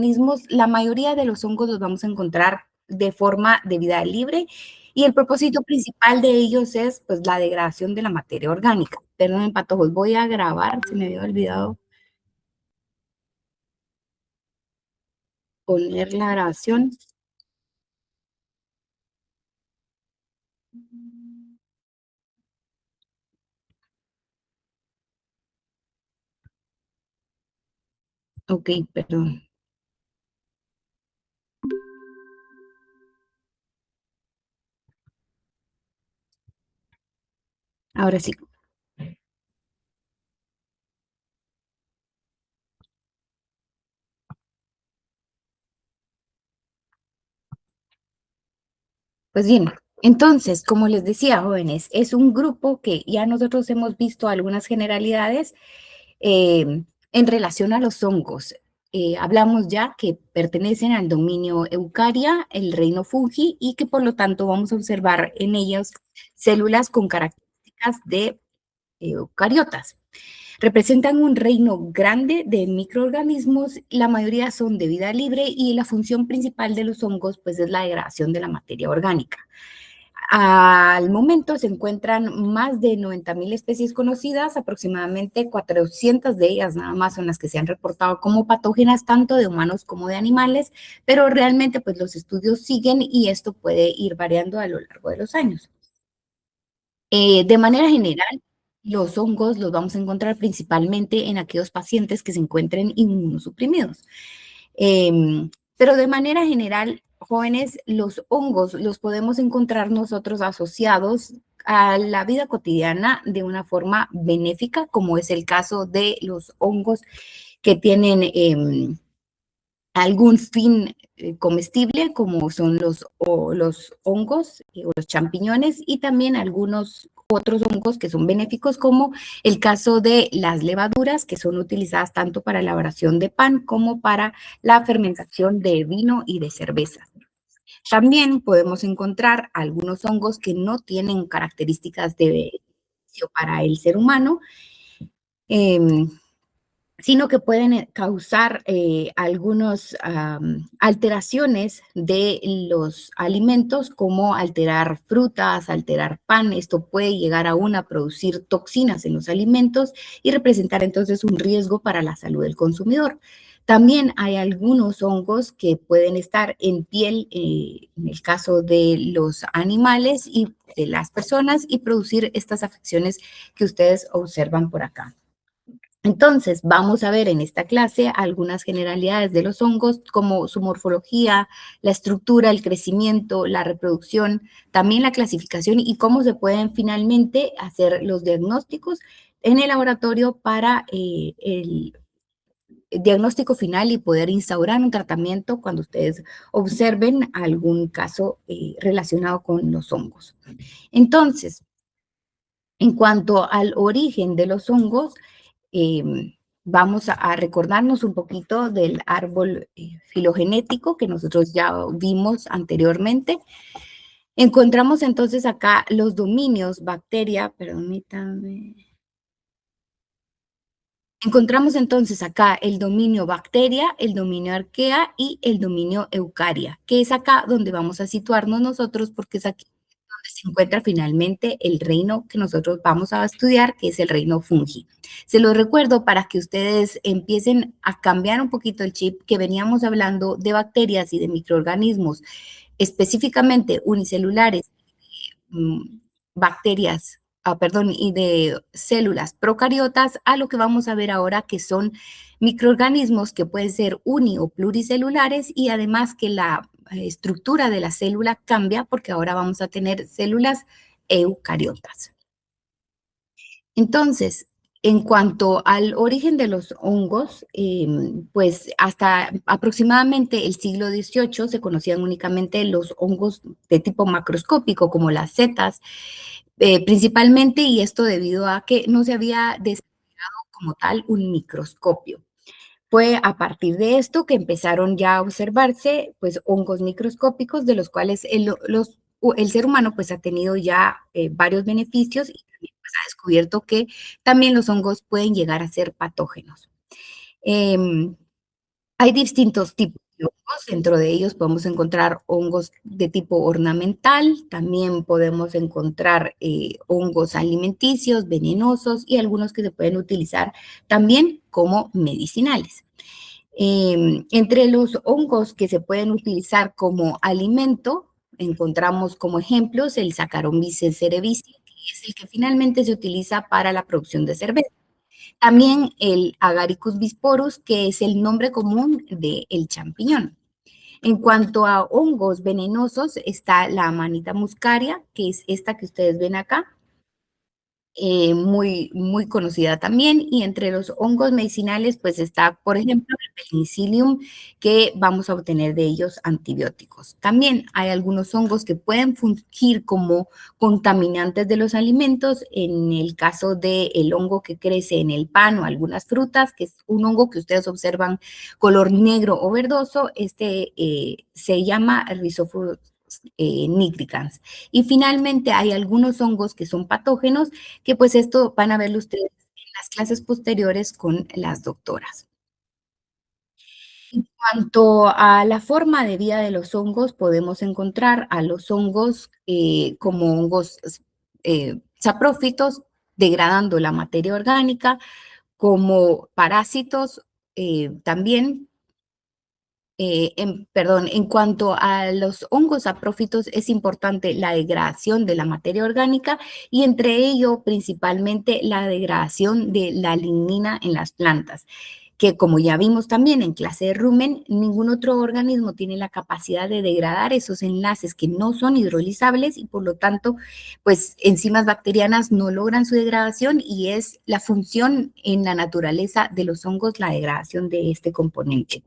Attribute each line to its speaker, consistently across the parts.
Speaker 1: microorganismos, la mayoría de los hongos los vamos a encontrar de forma de vida libre y el propósito principal de ellos es pues la degradación de la materia orgánica. Perdón, patojos, voy a grabar, se me había olvidado poner la grabación. Ok, perdón. Ahora sí. Pues bien, entonces, como les decía, jóvenes, es un grupo que ya nosotros hemos visto algunas generalidades en relación a los hongos. Hablamos ya que pertenecen al dominio Eukarya, el reino Fungi, y que por lo tanto vamos a observar en ellos células con características de eucariotas. Representan un reino grande de microorganismos, la mayoría son de vida libre y la función principal de los hongos pues es la degradación de la materia orgánica. Al momento se encuentran más de 90.000 especies conocidas, aproximadamente 400 de ellas nada más son las que se han reportado como patógenas, tanto de humanos como de animales, pero realmente pues los estudios siguen y esto puede ir variando a lo largo de los años. De manera general, los hongos los vamos a encontrar principalmente en aquellos pacientes que se encuentren inmunosuprimidos. Pero de manera general, jóvenes, los hongos los podemos encontrar nosotros asociados a la vida cotidiana de una forma benéfica, como es el caso de los hongos que tienen algún fin comestible, como son los hongos o los champiñones, y también algunos otros hongos que son benéficos, como el caso de las levaduras, que son utilizadas tanto para la elaboración de pan como para la fermentación de vino y de cerveza. También podemos encontrar algunos hongos que no tienen características de beneficio para el ser humano, eh, sino que pueden causar algunas alteraciones de los alimentos, como alterar frutas, alterar pan. Esto puede llegar aún a producir toxinas en los alimentos y representar entonces un riesgo para la salud del consumidor. También hay algunos hongos que pueden estar en piel, en el caso de los animales y de las personas, y producir estas afecciones que ustedes observan por acá. Entonces, vamos a ver en esta clase algunas generalidades de los hongos, como su morfología, la estructura, el crecimiento, la reproducción, también la clasificación y cómo se pueden finalmente hacer los diagnósticos en el laboratorio para el diagnóstico final y poder instaurar un tratamiento cuando ustedes observen algún caso relacionado con los hongos. Entonces, en cuanto al origen de los hongos, vamos a recordarnos un poquito del árbol filogenético que nosotros ya vimos anteriormente. Encontramos entonces acá los dominios bacteria, permítanme. Encontramos entonces acá el dominio bacteria, el dominio arquea y el dominio eucaria, que es acá donde vamos a situarnos nosotros porque es aquí donde se encuentra finalmente el reino que nosotros vamos a estudiar, que es el reino fungi. Se los recuerdo para que ustedes empiecen a cambiar un poquito el chip, que veníamos hablando de bacterias y de microorganismos específicamente unicelulares, bacterias, perdón, y de células procariotas, a lo que vamos a ver ahora, que son microorganismos que pueden ser uni o pluricelulares, y además que la estructura de la célula cambia porque ahora vamos a tener células eucariotas. Entonces, en cuanto al origen de los hongos, pues hasta aproximadamente el siglo XVIII se conocían únicamente los hongos de tipo macroscópico, como las setas, principalmente, y esto debido a que no se había desarrollado como tal un microscopio. Fue a partir de esto que empezaron ya a observarse pues hongos microscópicos, de los cuales el ser humano pues ha tenido ya varios beneficios, y también pues ha descubierto que también los hongos pueden llegar a ser patógenos. Em, Hay distintos tipos de hongos, dentro de ellos podemos encontrar hongos de tipo ornamental, también podemos encontrar hongos alimenticios, venenosos y algunos que se pueden utilizar también como medicinales. Entre los hongos que se pueden utilizar como alimento, encontramos como ejemplos el Saccharomyces cerevisiae, que es el que finalmente se utiliza para la producción de cerveza. También el Agaricus bisporus, que es el nombre común del champiñón. En cuanto a hongos venenosos, está la Amanita muscaria, que es esta que ustedes ven acá, muy conocida también. Y entre los hongos medicinales, pues está, por ejemplo, el Penicillium, que vamos a obtener de ellos antibióticos. También hay algunos hongos que pueden fungir como contaminantes de los alimentos. En el caso del hongo que crece en el pan o algunas frutas, que es un hongo que ustedes observan color negro o verdoso, se llama Rhizophorus nigricans. Y finalmente hay algunos hongos que son patógenos, que pues esto van a verlo ustedes en las clases posteriores con las doctoras. En cuanto a la forma de vida de los hongos, podemos encontrar a los hongos como hongos saprófitos, degradando la materia orgánica, como parásitos también. Perdón, en cuanto a los hongos saprófitos, es importante la degradación de la materia orgánica y entre ello principalmente la degradación de la lignina en las plantas, que como ya vimos también en clase de rumen, ningún otro organismo tiene la capacidad de degradar esos enlaces que no son hidrolizables y por lo tanto, pues enzimas bacterianas no logran su degradación y es la función en la naturaleza de los hongos la degradación de este componente.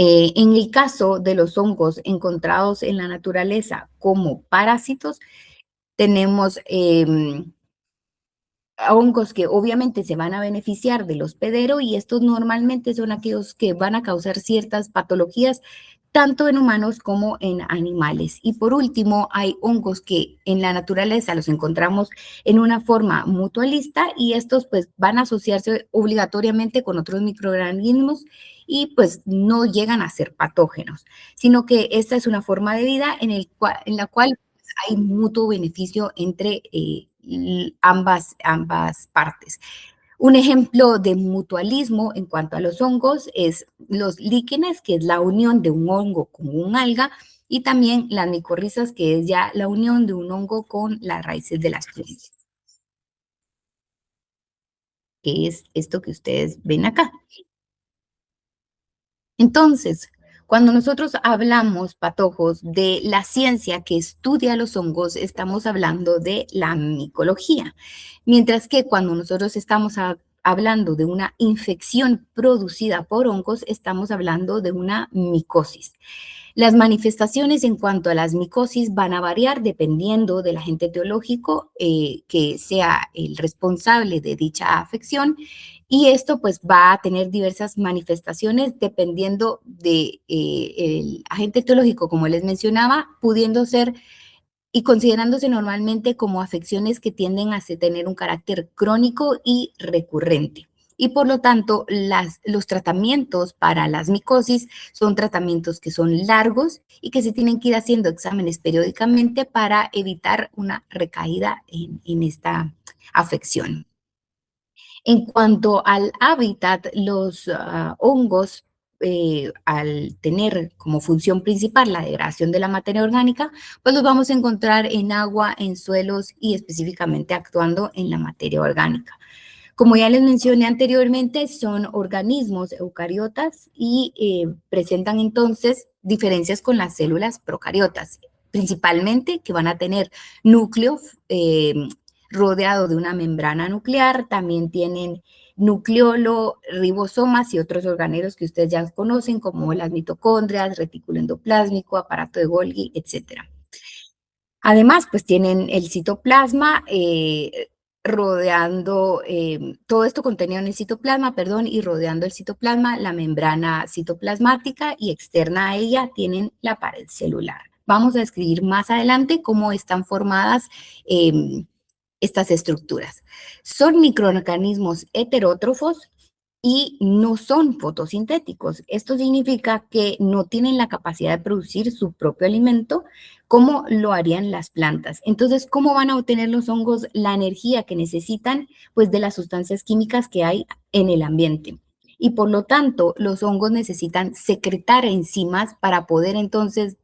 Speaker 1: En el caso de los hongos encontrados en la naturaleza como parásitos, tenemos hongos que obviamente se van a beneficiar del hospedero y estos normalmente son aquellos que van a causar ciertas patologías tanto en humanos como en animales. Y por último, hay hongos que en la naturaleza los encontramos en una forma mutualista y estos pues van a asociarse obligatoriamente con otros microorganismos y pues no llegan a ser patógenos, sino que esta es una forma de vida en la cual hay mutuo beneficio entre ambas partes. Un ejemplo de mutualismo en cuanto a los hongos es los líquenes, que es la unión de un hongo con un alga, y también las micorrizas, que es ya la unión de un hongo con las raíces de las plantas, que es esto que ustedes ven acá. Entonces, cuando nosotros hablamos, patojos, de la ciencia que estudia los hongos, estamos hablando de la micología, mientras que cuando nosotros estamos hablando de una infección producida por hongos, estamos hablando de una micosis. Las manifestaciones en cuanto a las micosis van a variar dependiendo del agente etiológico que sea el responsable de dicha afección y esto pues va a tener diversas manifestaciones dependiendo de el agente etiológico, como les mencionaba, pudiendo ser y considerándose normalmente como afecciones que tienden a tener un carácter crónico y recurrente. Y por lo tanto, los tratamientos para las micosis son tratamientos que son largos y que se tienen que ir haciendo exámenes periódicamente para evitar una recaída en esta afección. En cuanto al hábitat, los hongos, al tener como función principal la degradación de la materia orgánica, pues los vamos a encontrar en agua, en suelos y específicamente actuando en la materia orgánica. Como ya les mencioné anteriormente, son organismos eucariotas y presentan entonces diferencias con las células procariotas, principalmente que van a tener núcleo rodeado de una membrana nuclear, también tienen nucleolo, ribosomas y otros organelos que ustedes ya conocen, como las mitocondrias, retículo endoplásmico, aparato de Golgi, etcétera. Además, pues tienen el citoplasma rodeando, todo esto contenido en el citoplasma, perdón, y rodeando el citoplasma, la membrana citoplasmática y externa a ella tienen la pared celular. Vamos a describir más adelante cómo están formadas estas estructuras. Son microorganismos heterótrofos y no son fotosintéticos. Esto significa que no tienen la capacidad de producir su propio alimento como lo harían las plantas. Entonces, ¿cómo van a obtener los hongos la energía que necesitan? Pues de las sustancias químicas que hay en el ambiente. Y por lo tanto, los hongos necesitan secretar enzimas para poder entonces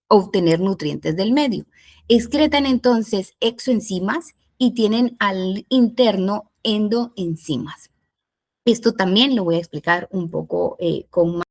Speaker 1: obtener nutrientes del medio. Excretan entonces exoenzimas y tienen al interno endoenzimas. Esto también lo voy a explicar un poco con más